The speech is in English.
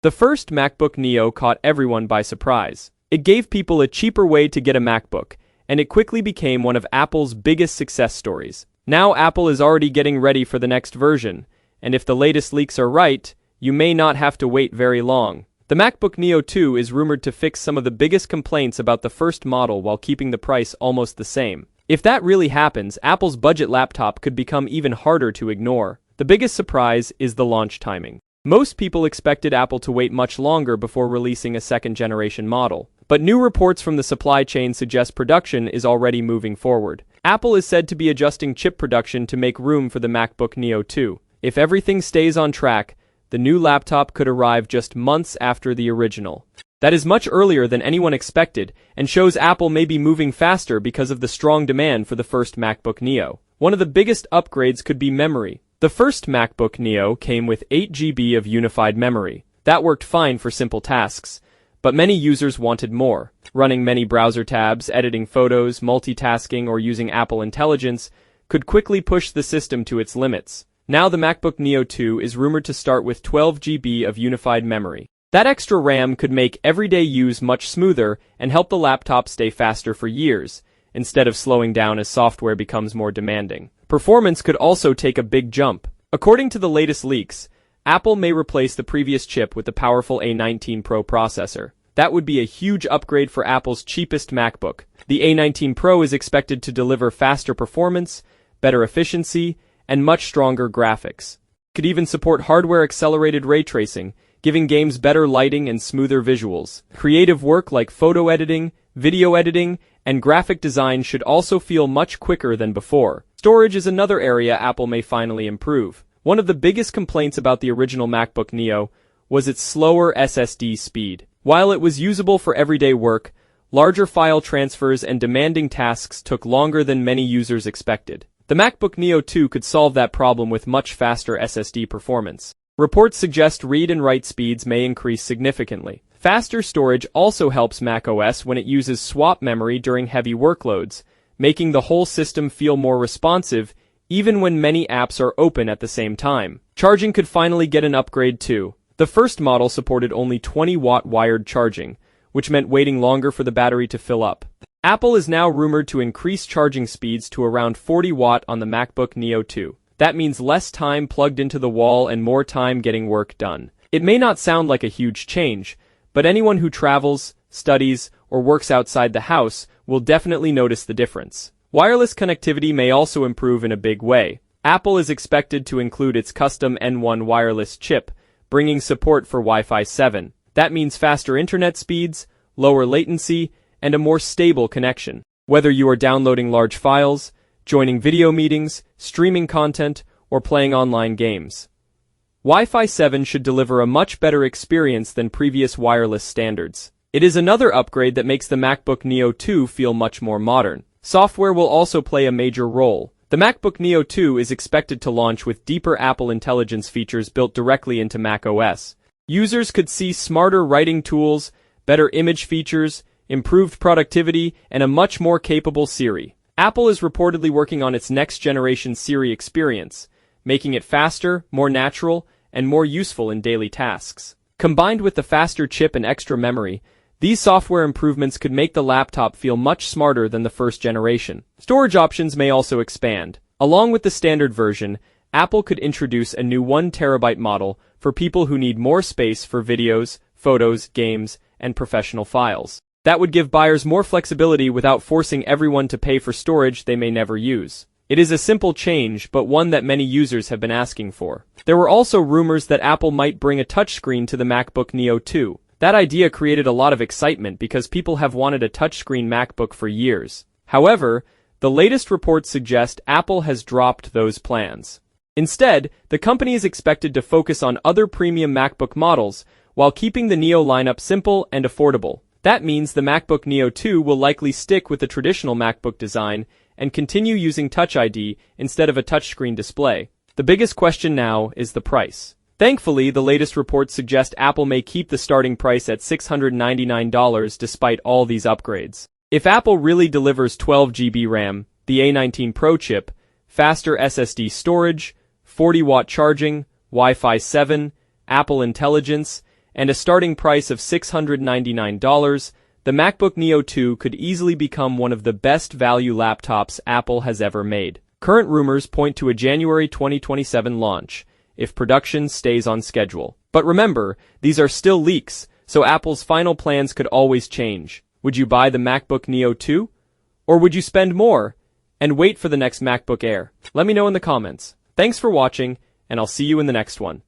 The first MacBook Neo caught everyone by surprise. It gave people a cheaper way to get a MacBook, and it quickly became one of Apple's biggest success stories. Now Apple is already getting ready for the next version, and if the latest leaks are right, you may not have to wait very long. The MacBook Neo 2 is rumored to fix some of the biggest complaints about the first model while keeping the price almost the same. If that really happens, Apple's budget laptop could become even harder to ignore. The biggest surprise is the launch timing. Most people expected Apple to wait much longer before releasing a second-generation model. But new reports from the supply chain suggest production is already moving forward. Apple is said to be adjusting chip production to make room for the MacBook Neo 2. If everything stays on track, the new laptop could arrive just months after the original. That is much earlier than anyone expected, and shows Apple may be moving faster because of the strong demand for the first MacBook Neo. One of the biggest upgrades could be memory. The first MacBook Neo came with 8 GB of unified memory. That worked fine for simple tasks, but many users wanted more. Running many browser tabs, editing photos, multitasking, or using Apple Intelligence could quickly push the system to its limits. Now the MacBook Neo 2 is rumored to start with 12 GB of unified memory. That extra RAM could make everyday use much smoother and help the laptop stay faster for years, instead of slowing down as software becomes more demanding. Performance could also take a big jump. According to the latest leaks, Apple may replace the previous chip with the powerful A19 Pro processor. That would be a huge upgrade for Apple's cheapest MacBook. The A19 Pro is expected to deliver faster performance, better efficiency, and much stronger graphics. It could even support hardware-accelerated ray tracing, giving games better lighting and smoother visuals. Creative work like photo editing, video editing, and graphic design should also feel much quicker than before. Storage is another area Apple may finally improve. One of the biggest complaints about the original MacBook Neo was its slower SSD speed. While it was usable for everyday work, larger file transfers and demanding tasks took longer than many users expected. The MacBook Neo 2 could solve that problem with much faster SSD performance. Reports suggest read and write speeds may increase significantly. Faster storage also helps macOS when it uses swap memory during heavy workloads, making the whole system feel more responsive even when many apps are open at the same time. Charging could finally get an upgrade too. The first model supported only 20-watt wired charging, which meant waiting longer for the battery to fill up. Apple is now rumored to increase charging speeds to around 40 watt on the MacBook Neo 2. That means less time plugged into the wall and more time getting work done. It may not sound like a huge change, but anyone who travels, studies, or works outside the house will definitely notice the difference. Wireless connectivity may also improve in a big way. Apple is expected to include its custom N1 wireless chip, bringing support for Wi-Fi 7. That means faster internet speeds, lower latency, and a more stable connection. Whether you are downloading large files, joining video meetings, streaming content, or playing online games, Wi-Fi 7 should deliver a much better experience than previous wireless standards. It is another upgrade that makes the MacBook Neo 2 feel much more modern. Software will also play a major role. The MacBook Neo 2 is expected to launch with deeper Apple Intelligence features built directly into macOS. Users could see smarter writing tools, better image features, improved productivity, and a much more capable Siri. Apple is reportedly working on its next-generation Siri experience, making it faster, more natural, and more useful in daily tasks. Combined with the faster chip and extra memory, these software improvements could make the laptop feel much smarter than the first generation. Storage options may also expand. Along with the standard version, Apple could introduce a new 1 TB model for people who need more space for videos, photos, games, and professional files. That would give buyers more flexibility without forcing everyone to pay for storage they may never use. It is a simple change, but one that many users have been asking for. There were also rumors that Apple might bring a touchscreen to the MacBook Neo 2. That idea created a lot of excitement because people have wanted a touchscreen MacBook for years. However, the latest reports suggest Apple has dropped those plans. Instead, the company is expected to focus on other premium MacBook models while keeping the Neo lineup simple and affordable. That means the MacBook Neo 2 will likely stick with the traditional MacBook design and continue using Touch ID instead of a touchscreen display. The biggest question now is the price. Thankfully, the latest reports suggest Apple may keep the starting price at $699 despite all these upgrades. If Apple really delivers 12 GB RAM, the A19 Pro chip, faster SSD storage, 40-watt charging, Wi-Fi 7, Apple Intelligence, and a starting price of $699, the MacBook Neo 2 could easily become one of the best value laptops Apple has ever made. Current rumors point to a January 2027 launch, if production stays on schedule. But remember, these are still leaks, so Apple's final plans could always change. Would you buy the MacBook Neo 2? Or would you spend more and wait for the next MacBook Air? Let me know in the comments. Thanks for watching, and I'll see you in the next one.